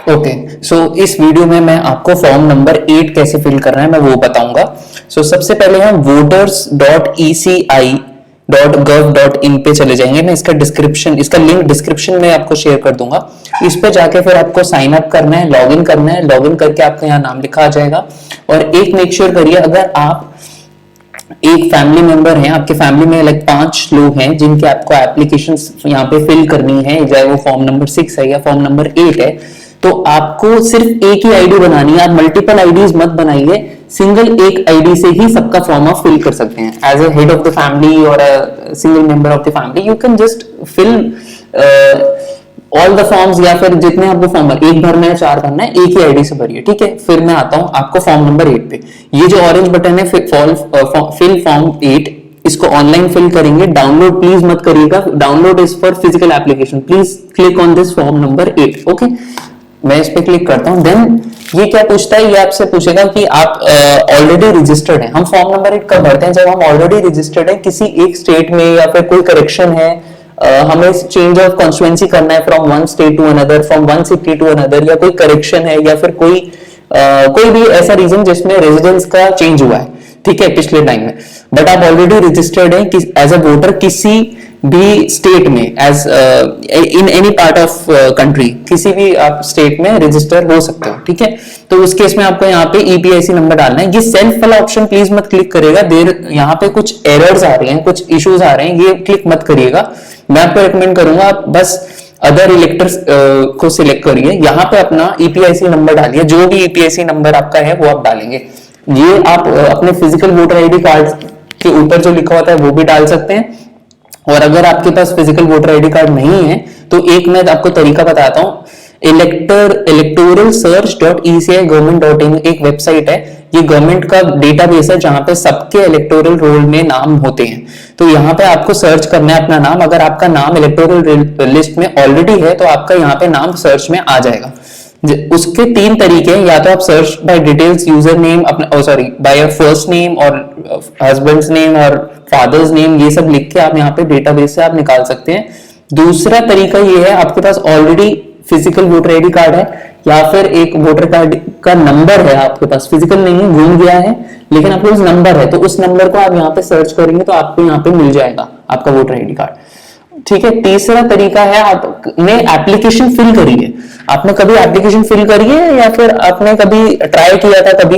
Okay, सो इस video में मैं आपको फॉर्म नंबर 8 कैसे फिल करना है मैं वो बताऊंगा। सबसे पहले हम voters.eci.gov.in पे चले जाएंगे। मैं इसका लिंक डिस्क्रिप्शन में आपको शेयर कर दूंगा। इस पे जाके फिर आपको साइन अप करना है, लॉगिन करना है। लॉगिन करके आपका यहाँ नाम लिखा आ जाएगा। और एक मेक श्योर करिए, अगर आप एक फैमिली मेंबर हैं, आपके फैमिली में लाइक 5 लोग हैं जिनके आपको एप्लीकेशन यहाँ पे फिल करनी है, चाहे वो फॉर्म नंबर 6 है या फॉर्म नंबर 8 है, तो आपको सिर्फ एक ही आईडी बनानी है। आप मल्टीपल आईडीज मत बनाइए, सिंगल एक आईडी से ही सबका फॉर्म आप फिल कर सकते हैं। As a head of the family और a single member of the family you can just fill all the forms, या फिर जितने आपको फॉर्म एक भरना है 4 भरना है, एक ही आईडी से भरिए। ठीक है, फिर मैं आता हूं आपको फॉर्म नंबर 8 पे। ये जो ऑरेंज बटन है फिल फॉर्म 8, इसको ऑनलाइन फिल करेंगे। डाउनलोड प्लीज मत करिएगा, download is for physical application. Please click on this form number 8। Okay, मैं इस पे क्लिक करता हूं। देन ये क्या पूछता है, ये आपसे पूछेगा कि आप ऑलरेडी रजिस्टर्ड हैं। हम फॉर्म नंबर 8 कब भरते हैं, जब हम ऑलरेडी रजिस्टर्ड है किसी एक स्टेट में, या फिर कोई करेक्शन है, हमें चेंज ऑफ कॉन्स्टिट्यूएंसी करना है from one state to another, from one city to another, या कोई करेक्शन है, या फिर कोई भी ऐसा रीजन जिसमें रेजिडेंस का चेंज हुआ है, ठीक है, पिछले टाइम में, बट आप ऑलरेडी रजिस्टर्ड हैं एज अ वोटर किसी भी स्टेट में, as in any part of country, किसी भी आप स्टेट में रजिस्टर हो सकते हो। ठीक है, तो उस केस में आपको यहाँ पे ईपीआईसी नंबर डालना है। ये सेल्फ वाला ऑप्शन प्लीज मत क्लिक करिएगा, यहाँ पे कुछ एरर्स आ रहे हैं, कुछ इश्यूज आ रहे हैं, ये क्लिक मत करिएगा। मैं आपको रिकमेंड करूंगा आप बस अदर इलेक्टर्स को सिलेक्ट करिए, यहाँ पे अपना ईपीआईसी नंबर डालिए, जो भी ईपीआईसी नंबर आपका है वो आप डालेंगे। ये आप अपने फिजिकल वोटर आईडी कार्ड के ऊपर जो लिखा होता है वो भी डाल सकते हैं। और अगर आपके पास फिजिकल वोटर आईडी कार्ड नहीं है तो एक मैं आपको तरीका बताता हूं। electoralsearch.eci.government.in एक वेबसाइट है, ये गवर्नमेंट का डेटाबेस है जहां पे सबके इलेक्टोरल रोल में नाम होते हैं। तो यहाँ पे आपको सर्च करना है अपना नाम। अगर आपका नाम इलेक्टोरल लिस्ट में ऑलरेडी है तो आपका यहाँ पे नाम सर्च में आ जाएगा। उसके 3 तरीके हैं, या तो आप search by details user name अपना बाय फर्स्ट नेम और हस्बैंड्स नेम और फादर्स नेम, ये सब लिख के आप यहाँ पे डेटाबेस से आप निकाल सकते हैं। दूसरा तरीका ये है, आपके पास already physical voter ID card है, या फिर एक वोटर कार्ड का नंबर है आपके पास, फिजिकल नहीं है, गुम गया है, लेकिन आपके पास नंबर है, तो उस नंबर को आप यहाँ पे सर्च करेंगे तो आपको यहाँ पे मिल जाएगा आपका वोटर आईडी कार्ड। ठीक है, तीसरा तरीका है, आपने एप्लीकेशन फिल करिए। आपने कभी एप्लीकेशन फिल करिए, या फिर आपने कभी ट्राई किया था कभी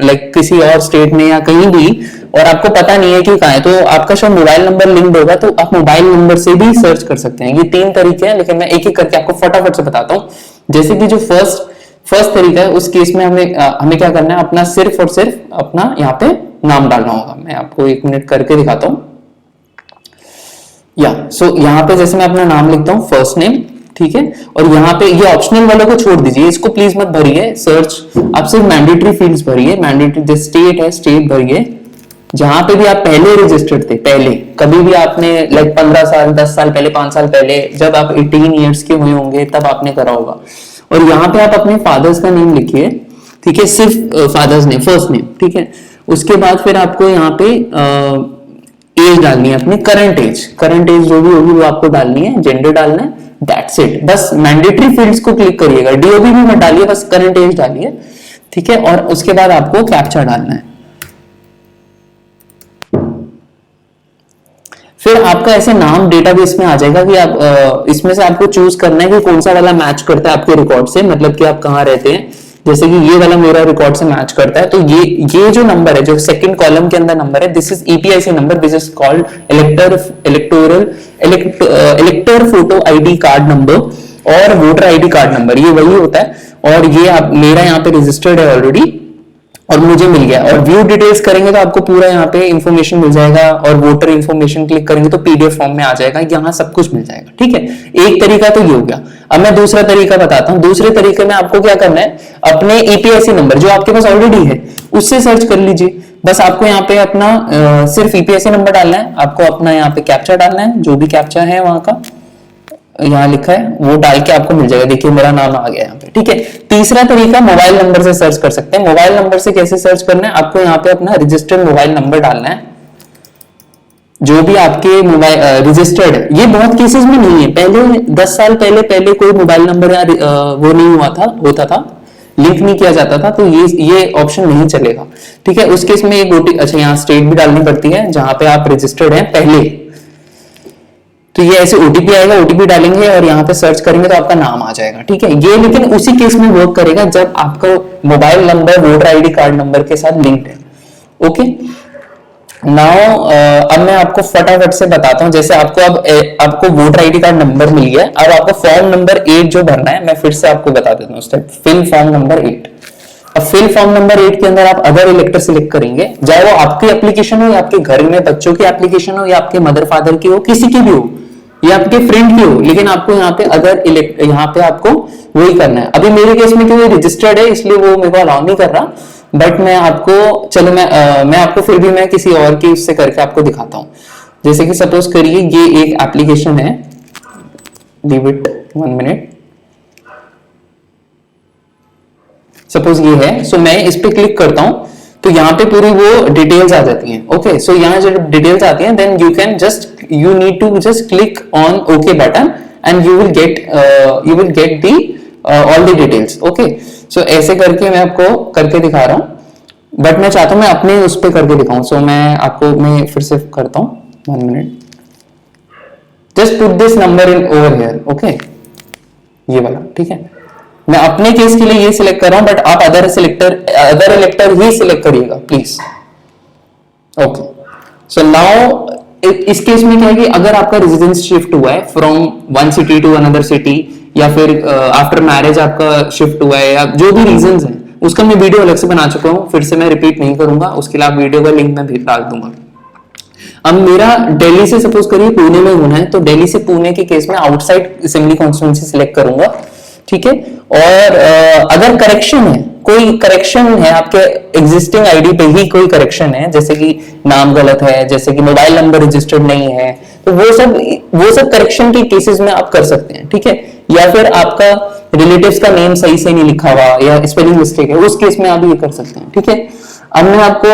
लाइक किसी और स्टेट में या कहीं भी, और आपको पता नहीं है कि कहाँ है, तो आपका शायद मोबाइल नंबर लिंक्ड होगा, तो आप मोबाइल नंबर से भी सर्च कर सकते हैं। ये 3 तरीके हैं, लेकिन मैं एक एक करके आपको फटाफट से बताता हूँ। जैसे कि जो फर्स्ट तरीका है, उस केस में हमें क्या करना है, अपना सिर्फ और सिर्फ अपना यहाँ पे नाम डालना होगा। मैं आपको 1 मिनट करके दिखाता हूँ। यहाँ पे जैसे मैं अपना नाम लिखता हूँ, फर्स्ट नेम, ठीक है, और यहाँ पे ये ऑप्शनल वालों को छोड़ दीजिए, इसको प्लीज मत भरिए सर्च, आप सिर्फ मैंडेटरी फील्ड्स भरिए। मैंडेटरी जो स्टेट है, स्टेट भरिए, जहां पे भी आप पहले रजिस्टर्ड थे, पहले कभी भी आपने लाइक 15 साल, 10 साल पहले, 5 साल पहले, जब आप 18 ईयर्स के हुए होंगे तब आपने करा होगा। और यहाँ पे आप अपने फादर्स का नेम लिखिए, ठीक है, सिर्फ फादर्स नेम, फर्स्ट नेम, ठीक है। उसके बाद फिर आपको यहाँ पे एज डालनी है, अपनी करंट एज जो भी होगी वो आपको डालनी है, जेंडर डालना है, दैट्स इट। बस मैंडेटरी फील्ड्स को क्लिक करिएगा, डीओबी भी मत डालिए, बस करंट एज डालिए, ठीक है। और उसके बाद आपको कैप्चा डालना है। फिर आपका ऐसे नाम डेटाबेस में आ जाएगा कि आप इसमें से आपको चूज करना है कि कौन सा वाला मैच करता है आपके रिकॉर्ड से, मतलब कि आप कहाँ रहते हैं। जैसे कि ये वाला मेरा रिकॉर्ड से मैच करता है, तो ये जो नंबर है, जो सेकंड कॉलम के अंदर नंबर है, this is EPIC number, this is called इलेक्टर photo ID card number और वोटर आईडी कार्ड नंबर, ये वही होता है। और ये मेरा यहाँ पे रजिस्टर्ड है ऑलरेडी और मुझे मिल गया। और व्यू डिटेल्स करेंगे तो आपको पूरा यहाँ पे इंफॉर्मेशन मिल जाएगा, और वोटर इंफॉर्मेशन क्लिक करेंगे तो पीडीएफ फॉर्म में आ जाएगा, यहाँ सब कुछ मिल जाएगा। ठीक है, एक तरीका तो ये हो गया। अब मैं दूसरा तरीका बताता हूँ। दूसरे तरीके में आपको क्या करना है, अपने ईपीआईसी नंबर जो आपके पास ऑलरेडी है उससे सर्च कर लीजिए। बस आपको यहाँ पे अपना सिर्फ ईपीआईसी नंबर डालना है, आपको अपना यहाँ पे कैप्चा डालना है, जो भी कैप्चा है वहां का यहाँ लिखा है वो डाल के आपको मिल जाएगा। देखिए मेरा नाम आ गया यहाँ पे, ठीक है। तीसरा तरीका मोबाइल नंबर से सर्च कर सकते हैं। मोबाइल नंबर से कैसे सर्च करना है, आपको यहाँ पे अपना रजिस्टर्ड मोबाइल नंबर डालना है, जो भी आपके मोबाइल रजिस्टर्ड है, ये बहुत केसेस में नहीं है, पहले 10 साल पहले कोई मोबाइल नंबर या वो नहीं होता था, लिंक नहीं किया जाता था, तो ये ऑप्शन नहीं चलेगा, ठीक है। उस केस में एक अच्छा यहाँ स्टेट भी डालनी पड़ती है जहां पे आप रजिस्टर्ड हैं पहले, तो ये ऐसे ओटीपी आएगा, ओटीपी डालेंगे और यहाँ पे सर्च करेंगे तो आपका नाम आ जाएगा, ठीक है। ये लेकिन उसी केस में वर्क करेगा जब आपका mobile number voter ID card number के साथ लिंक्ड है, ओके। नाउ अब मैं आपको फटाफट से बताता हूं, जैसे आपको वोटर आईडी कार्ड नंबर मिल गया, अब आपको फॉर्म नंबर 8 जो भरना है, मैं फिर से आपको बता देता हूँ स्टेप। Fill form number 8। अब फिल फॉर्म नंबर 8 के अंदर आप अदर इलेक्टर सिलेक्ट करेंगे, चाहे वो आपकी एप्लीकेशन हो या आपके घर में बच्चों की एप्लीकेशन हो या आपके मदर फादर की हो, किसी की भी हो, या आपके फ्रेंड की हो, लेकिन आपको यहाँ पे यहाँ पे आपको वही करना है। अभी मेरे केस में क्योंकि रजिस्टर्ड है इसलिए वो मेरे को अलाउ नहीं कर रहा, बट मैं आपको चलो मैं आपको फिर भी मैं किसी और की उससे करके आपको दिखाता हूं। जैसे कि सपोज करिए ये एक एप्लीकेशन है, गिव इट 1 मिनट, सपोज ये है, सो मैं इस पे क्लिक करता हूं तो यहाँ पे पूरी वो डिटेल्स आ जाती हैं, ओके। सो यहाँ जो डिटेल्स आती हैं, then you need to just click on okay button and you will get the all the details, okay. So ऐसे करके मैं आपको करके दिखा रहा हूं, बट मैं चाहता हूं मैं अपने उस पे करके दिखाऊं, सो मैं फिर से करता हूं 1 minute, just put this number in over here, okay, ये वाला, ठीक है। मैं अपने केस के लिए ये सिलेक्ट कर रहा हूं, बट आप अदर इलेक्टर ही सिलेक्ट करिएगा प्लीज, ओके। सो नाउ इस केस में क्या है कि अगर आपका रेजिडेंस शिफ्ट हुआ है from one city to another city, या फिर आफ्टर मैरिज आपका शिफ्ट हुआ है, या जो भी रीजंस हैं, उसका मैं वीडियो अलग से बना चुका हूं, फिर से मैं रिपीट नहीं करूंगा, उसके लिए आप वीडियो का लिंक मैं भी डाल दूंगा। अब मेरा दिल्ली से सपोज करिए पुणे में होना है, तो दिल्ली से पुणे के केस में आउटसाइड असेंबली कॉन्स्टिट्यूएंसी सिलेक्ट करूंगा, ठीक है। और अगर करेक्शन है, कोई करेक्शन है आपके एग्जिस्टिंग आईडी पे ही कोई करेक्शन है, जैसे कि नाम गलत है, जैसे कि मोबाइल नंबर रजिस्टर्ड नहीं है, तो वो सब करेक्शन के केसेस में आप कर सकते हैं, ठीक है। या फिर आपका रिलेटिव्स का नेम सही से नहीं लिखा हुआ या स्पेलिंग मिस्टेक है, उस केस में आप ये कर सकते हैं, ठीक है। अब मैं आपको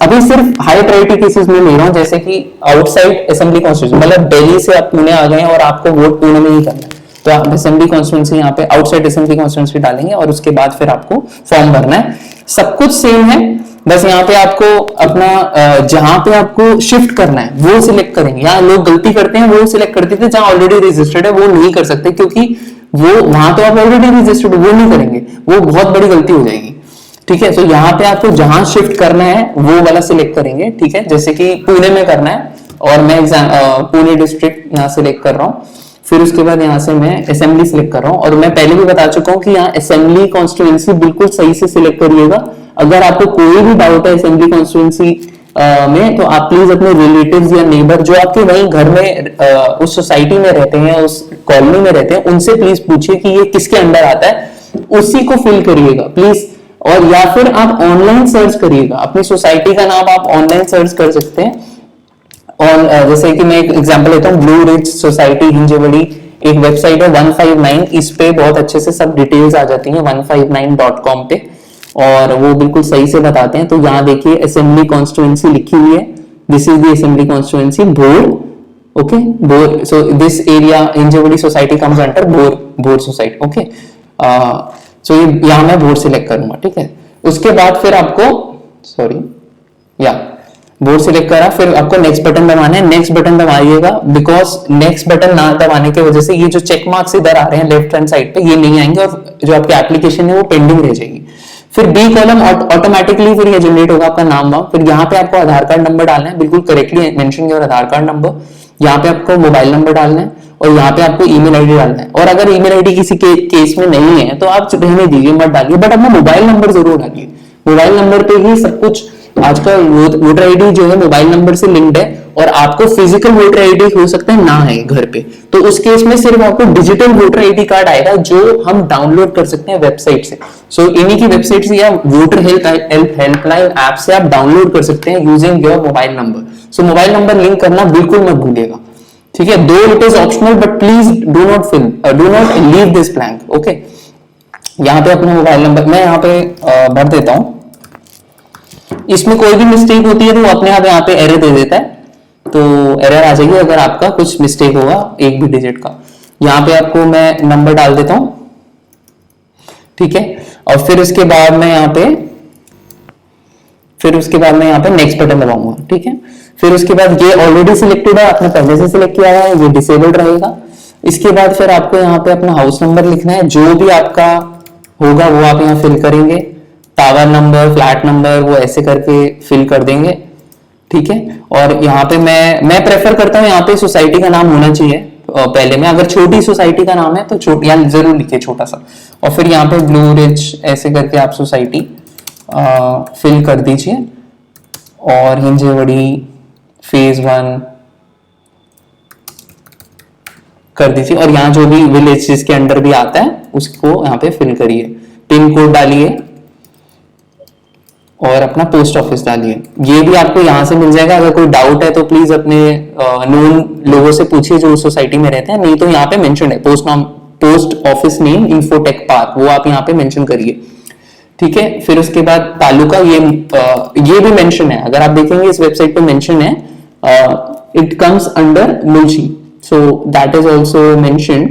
अभी सिर्फ हाई प्रायोरिटी केसेस में ले रहा हूं, जैसे कि आउटसाइड असेंबली कॉन्स्टिट्यूएंसी, मतलब दिल्ली से आप पुणे आ गए और आपको वोट पुणे में ही करना है, तो आप असेंबली कॉन्स्टिट्यूएंसी यहाँ पे आउटसाइड असेंबली कॉन्स्टिट्यूएंसी डालेंगे और उसके बाद फिर आपको फॉर्म भरना है। सब कुछ सेम है, बस यहाँ पे आपको अपना जहां पे आपको शिफ्ट करना है वो सिलेक्ट करेंगे। यहाँ लोग गलती करते हैं, वो सिलेक्ट करते थे जहां ऑलरेडी रजिस्टर्ड है, वो नहीं कर सकते क्योंकि वो वहां तो आप ऑलरेडी रजिस्टर्ड, वो नहीं करेंगे, वो बहुत बड़ी गलती हो जाएगी, ठीक है। तो यहाँ पे आपको जहां शिफ्ट करना है वो वाला सिलेक्ट करेंगे, ठीक है। जैसे कि पुणे में करना है और मैं पुणे डिस्ट्रिक्ट यहाँ सिलेक्ट कर रहा हूँ, फिर उसके बाद यहाँ से मैं असेंबली सिलेक्ट कर रहा हूँ, और मैं पहले भी बता चुका हूँ कि यहाँ असेंबली कॉन्स्टिट्यूएंसी बिल्कुल सही से सिलेक्ट करिएगा। अगर आपको कोई भी डाउट है असेंबली कॉन्स्टिट्यूएंसी में, तो आप प्लीज अपने रिलेटिव्स या नेबर जो आपके वहीं घर में उस सोसाइटी में रहते हैं, उस कॉलोनी में रहते हैं, उनसे प्लीज पूछिए कि ये किसके अंडर आता है, उसी को फिल करिएगा प्लीज। और या फिर आप ऑनलाइन सर्च करिएगा, अपनी सोसाइटी का नाम आप ऑनलाइन सर्च कर सकते हैं। और जैसे कि मैं एक एग्जांपल लेता हूँ, ब्लू रिच सोसाइटी हिंजवड़ी एक वेबसाइट है 159, इस पे बहुत अच्छे से सब डिटेल्स आ जाती हैं 159.com पे, और वो बिल्कुल सही से बताते हैं। तो यहाँ देखिए असेंबली कॉन्स्टिट्यूएंसी लिखी हुई है, this is the assembly constituency भोर, ओके, भोर। So this area Hinjewadi society comes under भोर सोसाइटी, ओके। सो यहाँ मैं भोर सिलेक्ट करूंगा, ठीक है। उसके बाद फिर आपको बोर्ड सिलेक्ट करा, फिर आपको नेक्स्ट बटन दबाना है। नेक्स्ट बटन दबाइएगा, बिकॉज नेक्स्ट बटन ना दबाने की वजह से ये जो चेक मार्क्स इधर आ रहे हैं लेफ्ट हैंड साइड पे, ये नहीं आएंगे और जो आपकी एप्लीकेशन है वो पेंडिंग रह जाएगी। फिर बी कॉलम ऑटोमेटिकली फिर ये जनरेट होगा आपका नाम वाम। फिर यहाँ पे आपको आधार कार्ड नंबर डालना है, बिल्कुल करेक्टली मेंशन किया आधार कार्ड नंबर। यहाँ पे आपको मोबाइल नंबर डालना है और यहाँ पे आपको ईमेल आईडी डालना है। और अगर ईमेल आईडी किसी केस में नहीं है तो आप रहने दीजिए, मत डालिए, बट अपना मोबाइल नंबर जरूर डालिए। मोबाइल नंबर पे ही सब कुछ, आजकल वोटर आईडी जो है मोबाइल नंबर से लिंक्ड है, और आपको फिजिकल वोटर आईडी हो सकता है ना है घर पे, तो उस केस में सिर्फ आपको डिजिटल वोटर आईडी कार्ड आएगा जो हम डाउनलोड कर सकते हैं वेबसाइट से। सो इन्हीं की वेबसाइट से या वोटर हेल्पलाइन ऐप से आप डाउनलोड कर सकते हैं using your mobile number. So mobile number link करना बिल्कुल मत भूलिएगा, ठीक है। दो it is optional but please do not leave this blank, okay. यहाँ पे अपना मोबाइल नंबर मैं यहाँ पे भर देता हूं। इसमें कोई भी मिस्टेक होती है तो वो अपने आप यहाँ पे एरर दे देता है, तो एरर आ जाएगी अगर आपका कुछ मिस्टेक होगा एक भी डिजिट का। यहाँ पे आपको मैं नंबर डाल देता हूं, ठीक है। और फिर उसके बाद मैं यहाँ पे नेक्स्ट बटन दबाऊंगा, ठीक है। फिर उसके बाद ये ऑलरेडी सिलेक्टेड है, आपने पहले से सिलेक्ट किया है, ये डिसेबल्ड रहेगा। इसके बाद फिर आपको यहाँ पे अपना हाउस नंबर लिखना है, जो भी आपका होगा वो आप यहाँ फिल करेंगे, टावर नंबर, फ्लैट नंबर, वो ऐसे करके फिल कर देंगे, ठीक है। और यहाँ पे मैं प्रेफर करता हूँ यहाँ पे सोसाइटी का नाम होना चाहिए पहले में। अगर छोटी सोसाइटी का नाम है तो यहाँ जरूर लिखिए छोटा सा, और फिर यहाँ पे ब्लू रिज ऐसे करके आप सोसाइटी फिल कर दीजिए, और हिंजेवड़ी फेज 1 कर दीजिए, और यहाँ जो भी विलेज जिसके अंडर भी आता है उसको यहाँ पे फिल करिए, पिन कोड डालिए और अपना पोस्ट ऑफिस डालिए। ये भी आपको यहाँ से मिल जाएगा। अगर कोई डाउट है तो प्लीज अपने नोन लोगों से पूछिए जो सोसाइटी में रहते हैं, नहीं तो यहाँ पे मेंशन है post office name infotech park, वो आप यहाँ पे मेंशन करिए, ठीक है। फिर उसके बाद तालुका, ये भी मेंशन है, अगर आप देखेंगे इस वेबसाइट पे मेंशन है, it comes under Munshi, so that is also mention.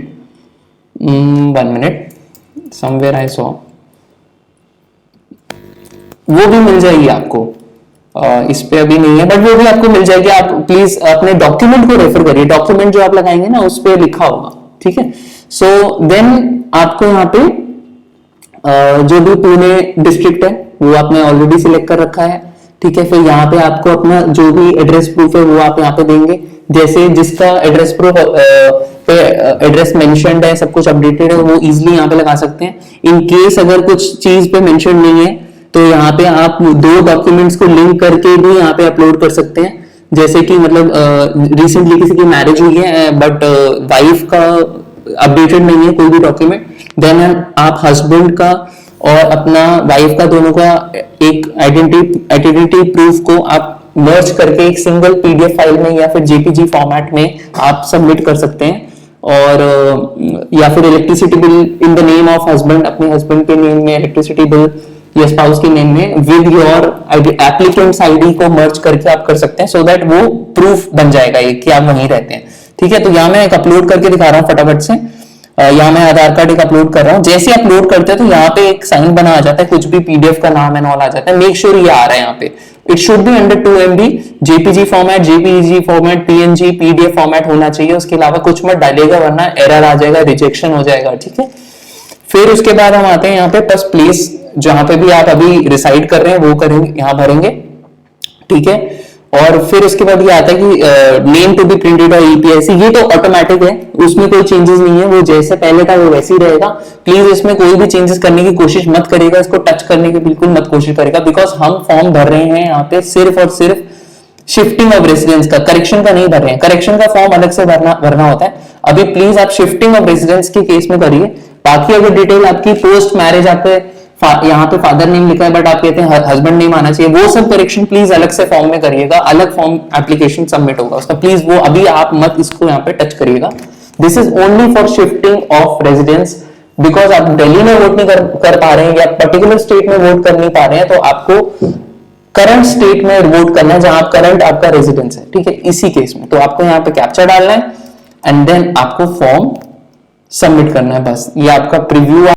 1 minute, somewhere I saw, वो भी मिल जाएगी आपको, इस पे अभी नहीं है बट वो भी आपको मिल जाएगी। आप प्लीज अपने डॉक्यूमेंट को रेफर करिए, डॉक्यूमेंट जो आप लगाएंगे ना उस पे लिखा होगा, ठीक है। सो देन आपको यहाँ पे जो भी पुणे डिस्ट्रिक्ट है वो आपने ऑलरेडी सिलेक्ट कर रखा है, ठीक है। फिर यहाँ पे आपको अपना जो भी एड्रेस प्रूफ है वो आप यहाँ पे देंगे, जैसे जिसका एड्रेस प्रूफ पे एड्रेस मेंशन्ड है, सब कुछ अपडेटेड है, वो इजीली यहाँ पे लगा सकते हैं। इन केस अगर कुछ चीज पे मेंशन नहीं है तो यहाँ पे आप 2 डॉक्यूमेंट्स को लिंक करके भी यहाँ पे अपलोड कर सकते हैं, जैसे कि मतलब रिसेंटली किसी की मैरिज हुई है बट वाइफ का अपडेटेड नहीं है कोई भी डॉक्यूमेंट, देन आप हस्बैंड का और अपना वाइफ का दोनों का एक आइडेंटिटी प्रूफ को आप मर्ज करके एक सिंगल पीडीएफ फाइल में या फिर जेपीजी फॉर्मेट में आप सबमिट कर सकते हैं। और या फिर electricity bill in the name of husband, अपने हस्बैंड के नेम में इलेक्ट्रिसिटी बिल या स्पाउस के नेम में विद योर एप्लीकेंट्स आईडी को मर्ज करके आप कर सकते हैं, सो दैट वो प्रूफ बन जाएगा ये कि आप वहीं रहते हैं, ठीक है। तो यहाँ मैं एक अपलोड करके दिखा रहा हूँ फटाफट से। यहाँ मैं आधार कार्ड एक अपलोड कर रहा हूँ। जैसे अपलोड करते हैं तो यहाँ पे एक साइन बना आ जाता है, कुछ भी पीडीएफ का नाम एंड ऑल आ जाता है। मेक श्योर ये आ रहा है यहाँ पे, it should be under 2 MB, JPG format, JPEG format, PNG, PDF format होना चाहिए, उसके अलावा कुछ मत डालेगा वरना एरर आ जाएगा, रिजेक्शन हो जाएगा, ठीक है। फिर उसके बाद हम आते हैं यहाँ पे बस प्लेस, जहां पे भी आप अभी रिसाइड कर रहे हैं वो करेंगे, यहाँ भरेंगे, ठीक है। और फिर उसके बाद ये आता है कि नेम टू बी प्रिंटेड और ईपीआईसी, ये तो ऑटोमेटिक है, उसमें कोई चेंजेस नहीं है, वो जैसे पहले था वो वैसे ही रहेगा। प्लीज इसमें कोई भी चेंजेस करने की कोशिश मत करेगा, इसको टच करने की बिल्कुल मत कोशिश करेगा, बिकॉज हम फॉर्म भर रहे हैं यहाँ पे सिर्फ और सिर्फ शिफ्टिंग ऑफ रेसिडेंस का, करेक्शन का नहीं भर रहे हैं। करेक्शन का फॉर्म अलग से भरना होता है। अभी प्लीज आप शिफ्टिंग ऑफ रेसिडेंस के केस में करिए। बाकी अगर डिटेल आपकी पोस्ट मैरिज आपके यहाँ पे फादर नेम लिखा है बट आप कहते हैं हस्बैंड नेम आना चाहिए, वो सब करेक्शन प्लीज अलग से फॉर्म में करिएगा, अलग फॉर्म एप्लीकेशन सबमिट होगा उसका, प्लीज वो अभी आप मत इसको यहाँ पे टच करिएगा। This is only for shifting of residence, because आप दिल्ली में वोट नहीं कर पा रहे हैं या पर्टिकुलर स्टेट में वोट कर नहीं पा रहे हैं, तो आपको करंट स्टेट में वोट करना है जहां आप करंट आपका रेजिडेंस है, ठीक है। इसी केस में तो आपको यहाँ पे कैप्चा डालना है एंड देन आपको फॉर्म सबमिट करना है, बस ये आपका प्रीव्यू